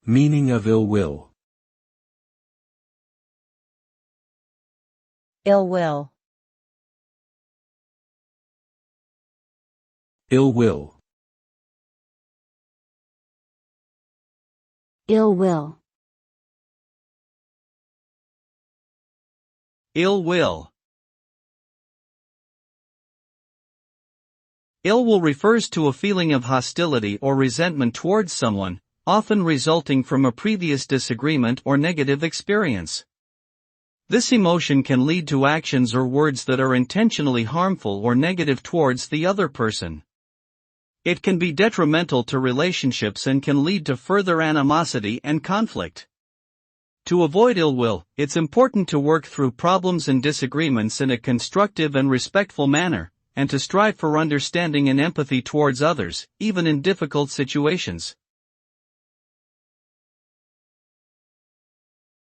Meaning of ill will. Ill will. Ill will. Ill will. Ill will. Ill will refers to a feeling of hostility or resentment towards someone, often resulting from a previous disagreement or negative experience. This emotion can lead to actions or words that are intentionally harmful or negative towards the other person. It can be detrimental to relationships and can lead to further animosity and conflict. To avoid ill will, it's important to work through problems and disagreements in a constructive and respectful manner, and to strive for understanding and empathy towards others, even in difficult situations.